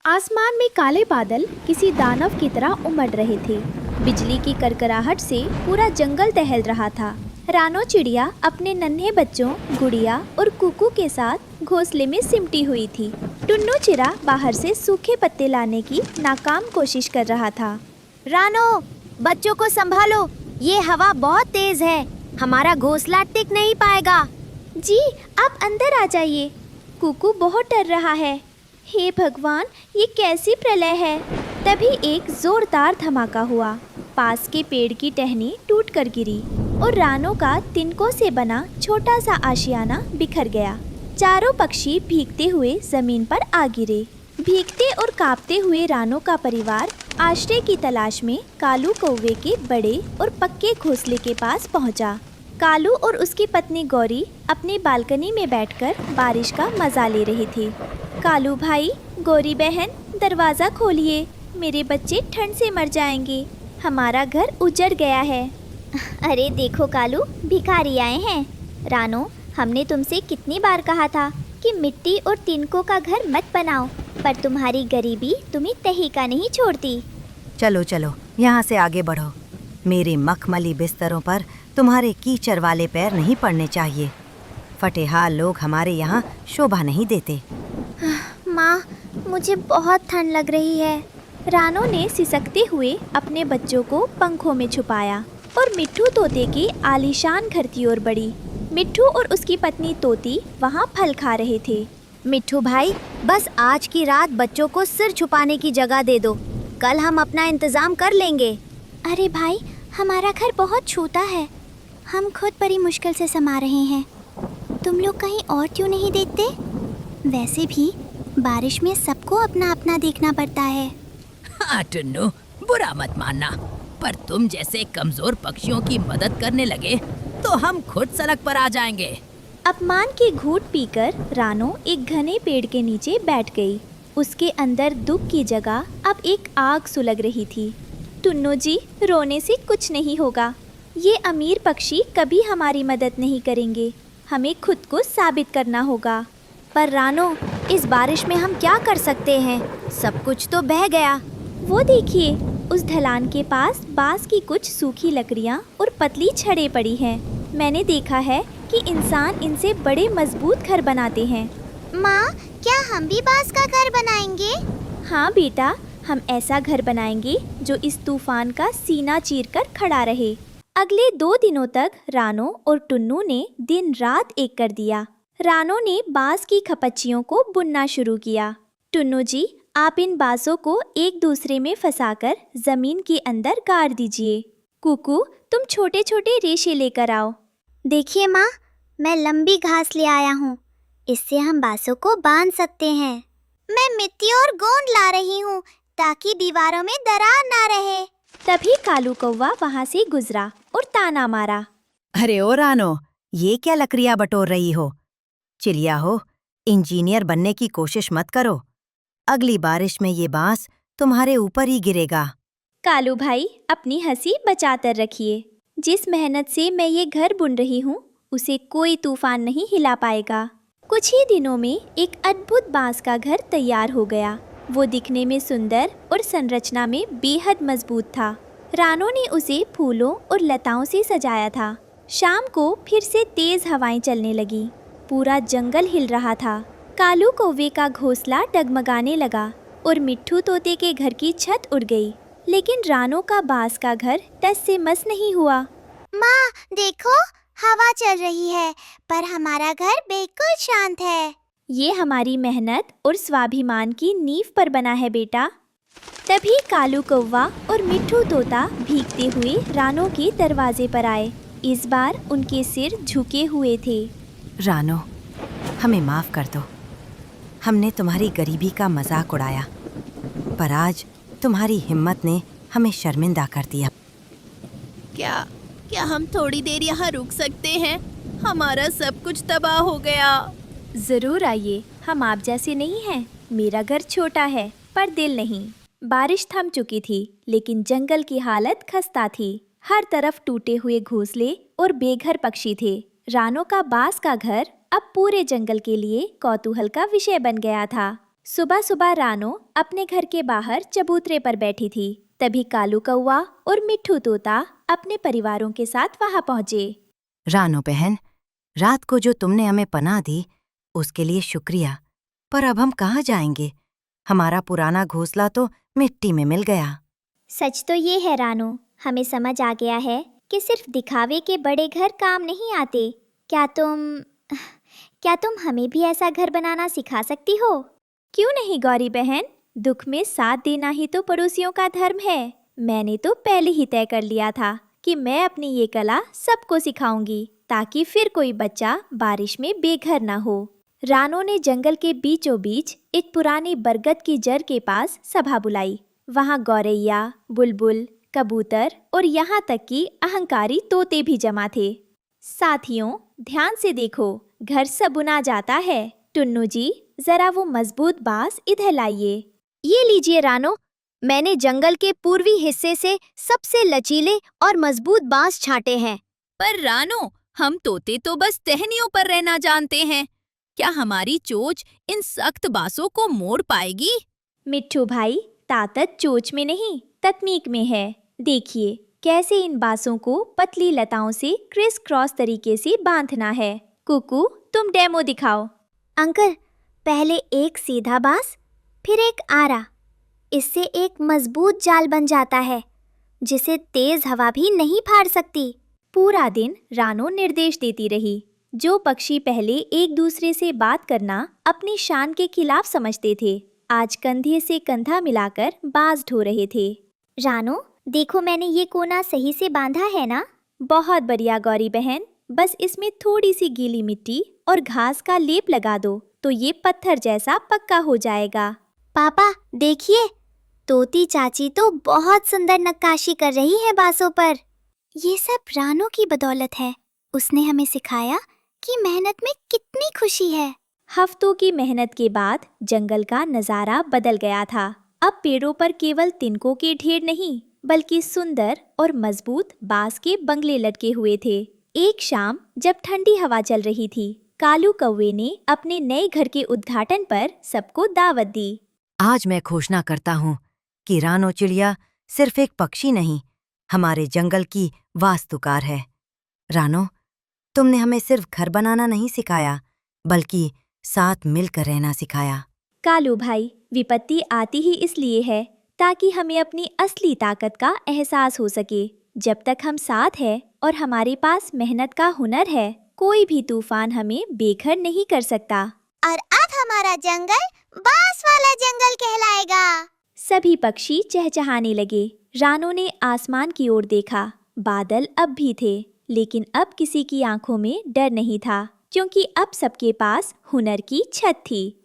आसमान में काले बादल किसी दानव की तरह उमड़ रहे थे। बिजली की करकराहट से पूरा जंगल दहल रहा था। रानो चिड़िया अपने नन्हे बच्चों गुड़िया और कुकू के साथ घोंसले में सिमटी हुई थी। टुन्नू चिड़ा बाहर से सूखे पत्ते लाने की नाकाम कोशिश कर रहा था। रानो, बच्चों को संभालो, ये हवा बहुत तेज है, हमारा घोंसला टिक नहीं पाएगा। जी, आप अंदर आ जाइए। कुकू बहुत डर रहा है। हे भगवान, ये कैसी प्रलय है। तभी एक जोरदार धमाका हुआ। पास के पेड़ की टहनी टूट कर गिरी और रानो का तिनकों से बना छोटा सा आशियाना बिखर गया। चारों पक्षी भीगते हुए जमीन पर आ गिरे। भीगते और कांपते हुए रानो का परिवार आश्रय की तलाश में कालू कौवे के बड़े और पक्के घोंसले के पास पहुंचा। कालू और उसकी पत्नी गौरी अपनी बालकनी में बैठकर बारिश का मजा ले रही थी। कालू भाई, गौरी बहन, दरवाज़ा खोलिए, मेरे बच्चे ठंड से मर जाएंगे, हमारा घर उजड़ गया है। अरे देखो कालू, भिखारी आए हैं। रानो, हमने तुमसे कितनी बार कहा था कि मिट्टी और तिनकों का घर मत बनाओ, पर तुम्हारी गरीबी तुम्हें तहीका नहीं छोड़ती। चलो चलो, यहाँ से आगे बढ़ो। मेरे मखमली बिस्तरों पर तुम्हारे कीचड़ वाले पैर नहीं पड़ने चाहिए। फटेहाल लोग हमारे यहाँ शोभा नहीं देते। माँ, मुझे बहुत ठंड लग रही है। रानो ने सिसकते हुए अपने बच्चों को पंखों में छुपाया और मिट्ठू तोते की आलीशान घर की ओर बढ़ी। मिट्ठू और उसकी पत्नी तोती वहाँ फल खा रहे थे। मिट्ठू भाई, बस आज की रात बच्चों को सिर छुपाने की जगह दे दो, कल हम अपना इंतजाम कर लेंगे। अरे भाई, हमारा घर बहुत छोटा है, हम खुद बड़ी मुश्किल से समा रहे हैं। तुम लोग कहीं और क्यों नहीं देखते? वैसे भी बारिश में सबको अपना अपना देखना पड़ता है। हाँ टुन्नू, बुरा मत मानना, पर तुम जैसे कमजोर पक्षियों की मदद करने लगे तो हम खुद सड़क पर आ जाएंगे। अपमान की घूंट पीकर रानो एक घने पेड़ के नीचे बैठ गई। उसके अंदर दुख की जगह अब एक आग सुलग रही थी। टुन्नू जी, रोने से कुछ नहीं होगा। ये अमीर पक्षी कभी हमारी मदद नहीं करेंगे, हमें खुद को साबित करना होगा। पर रानो, इस बारिश में हम क्या कर सकते हैं? सब कुछ तो बह गया। वो देखिए, उस ढलान के पास बांस की कुछ सूखी लकड़ियाँ और पतली छड़ें पड़ी हैं। मैंने देखा है कि इंसान इनसे बड़े मजबूत घर बनाते हैं। माँ, क्या हम भी बांस का घर बनाएंगे? हाँ बेटा, हम ऐसा घर बनाएंगे जो इस तूफान का सीना चीरकर खड़ा रहे। अगले 2 दिनों तक रानो और टुन्नू ने दिन रात एक कर दिया। रानो ने बांस की खपच्चियों को बुनना शुरू किया। टुन्नू जी, आप इन बांसों को एक दूसरे में फंसाकर जमीन के अंदर गाड़ दीजिए। कुकू, तुम छोटे छोटे रेशे लेकर आओ। देखिए माँ, मैं लंबी घास ले आया हूँ, इससे हम बांसों को बांध सकते हैं। मैं मिट्टी और गोंद ला रही हूँ ताकि दीवारों में दरार ना रहे। तभी कालू कौवा वहाँ से गुजरा और ताना मारा। अरे ओ रानो, ये क्या लकड़ियाँ बटोर रही हो? चिड़िया हो, इंजीनियर बनने की कोशिश मत करो। अगली बारिश में ये बांस तुम्हारे ऊपर ही गिरेगा। कालू भाई, अपनी हंसी बचाकर रखिए। जिस मेहनत से मैं ये घर बुन रही हूँ, उसे कोई तूफान नहीं हिला पाएगा। कुछ ही दिनों में एक अद्भुत बांस का घर तैयार हो गया। वो दिखने में सुंदर और संरचना में बेहद मजबूत था। रानो ने उसे फूलों और लताओं से सजाया था। शाम को फिर से तेज हवाएं चलने लगी। पूरा जंगल हिल रहा था। कालू कौवे का घोंसला डगमगाने लगा और मिट्ठू तोते के घर की छत उड़ गई। लेकिन रानो का बांस का घर टस से मस नहीं हुआ। माँ देखो, हवा चल रही है, पर हमारा घर बिल्कुल शांत है। ये हमारी मेहनत और स्वाभिमान की नींव पर बना है बेटा। तभी कालू कौवा और मिट्ठू तोता भीगते हुए रानो के दरवाजे पर आए। इस बार उनके सिर झुके हुए थे। रानो, हमें माफ कर दो। हमने तुम्हारी गरीबी का मजाक उड़ाया, पर आज तुम्हारी हिम्मत ने हमें शर्मिंदा कर दिया। क्या हम थोड़ी देर यहाँ रुक सकते हैं? हमारा सब कुछ तबाह हो गया। जरूर आइए, हम आप जैसे नहीं हैं। मेरा घर छोटा है पर दिल नहीं। बारिश थम चुकी थी, लेकिन जंगल की हालत खस्ता थी। हर तरफ टूटे हुए घोंसले और बेघर पक्षी थे। रानो का बांस का घर अब पूरे जंगल के लिए कौतूहल का विषय बन गया था। सुबह सुबह रानो अपने घर के बाहर चबूतरे पर बैठी थी। तभी कालू कौवा और मिट्ठू तोता अपने परिवारों के साथ वहां पहुंचे। रानो बहन, रात को जो तुमने हमें पनाह दी उसके लिए शुक्रिया, पर अब हम कहाँ जाएंगे? हमारा पुराना घोंसला तो मिट्टी में मिल गया। सच तो ये है रानो, हमें समझ आ गया है कि सिर्फ दिखावे के बड़े घर काम नहीं आते। क्या तुम हमें भी ऐसा घर बनाना सिखा सकती हो? क्यों नहीं गौरी बहन, दुख में साथ देना ही तो पड़ोसियों का धर्म है। मैंने तो पहले ही तय कर लिया था कि मैं अपनी ये कला सबको सिखाऊंगी, ताकि फिर कोई बच्चा बारिश में बेघर ना हो। रानो ने जंगल के बीचों बीच एक पुरानी बरगद की जड़ के पास सभा बुलाई। वहाँ गौरैया, बुलबुल, कबूतर और यहाँ तक कि अहंकारी तोते भी जमा थे। साथियों, ध्यान से देखो, घर सब बुना जाता है। टुन्नू जी, जरा वो मजबूत बांस इधर लाइए। ये लीजिए रानो, मैंने जंगल के पूर्वी हिस्से से सबसे लचीले और मजबूत बांस छांटे हैं। पर रानो, हम तोते तो बस टहनियों पर रहना जानते हैं। क्या हमारी चोंच इन सख्त बांसों को मोड़ पाएगी? मिट्ठू भाई, ताकत चोंच में नहीं, तकनीक में है। देखिए कैसे इन बांसों को पतली लताओं से क्रिस क्रॉस तरीके से बांधना है। कुकू, तुम डेमो दिखाओ। अंकल, पहले एक सीधा बांस, फिर एक आरा। इससे एक मजबूत जाल बन जाता है, जिसे तेज हवा भी नहीं फाड़ सकती। पूरा दिन रानो निर्देश देती रही। जो पक्षी पहले एक दूसरे से बात करना अपनी शान के खिलाफ समझते थे, आज कंधे से कंधा मिलाकर बाज ढो रहे थे। रानो, देखो मैंने ये कोना सही से बांधा है ना? बहुत बढ़िया गौरी बहन, बस इसमें थोड़ी सी गीली मिट्टी और घास का लेप लगा दो तो ये पत्थर जैसा पक्का हो जाएगा। पापा देखिए, तोती चाची तो बहुत सुंदर नक्काशी कर रही है बांसों पर। ये सब रानो की बदौलत है। उसने हमें सिखाया कि मेहनत में कितनी खुशी है। हफ्तों की मेहनत के बाद जंगल का नजारा बदल गया था। अब पेड़ों पर केवल तिनकों के ढेर नहीं, बल्कि सुंदर और मजबूत बांस के बंगले लटके हुए थे। एक शाम जब ठंडी हवा चल रही थी, कालू कौवे ने अपने नए घर के उद्घाटन पर सबको दावत दी। आज मैं घोषणा करता हूँ कि रानो चिड़िया सिर्फ एक पक्षी नहीं, हमारे जंगल की वास्तुकार है। रानो, तुमने हमें सिर्फ घर बनाना नहीं सिखाया, बल्कि साथ मिलकर रहना सिखाया। कालू भाई, विपत्ति आती ही इसलिए है ताकि हमें अपनी असली ताकत का एहसास हो सके। जब तक हम साथ हैं और हमारे पास मेहनत का हुनर है, कोई भी तूफान हमें बेघर नहीं कर सकता। और अब हमारा जंगल बांस वाला जंगल कहलाएगा। सभी पक्षी चहचहाने लगे। रानो ने आसमान की ओर देखा। बादल अब भी थे, लेकिन अब किसी की आंखों में डर नहीं था, क्योंकि अब सबके पास हुनर की छत थी।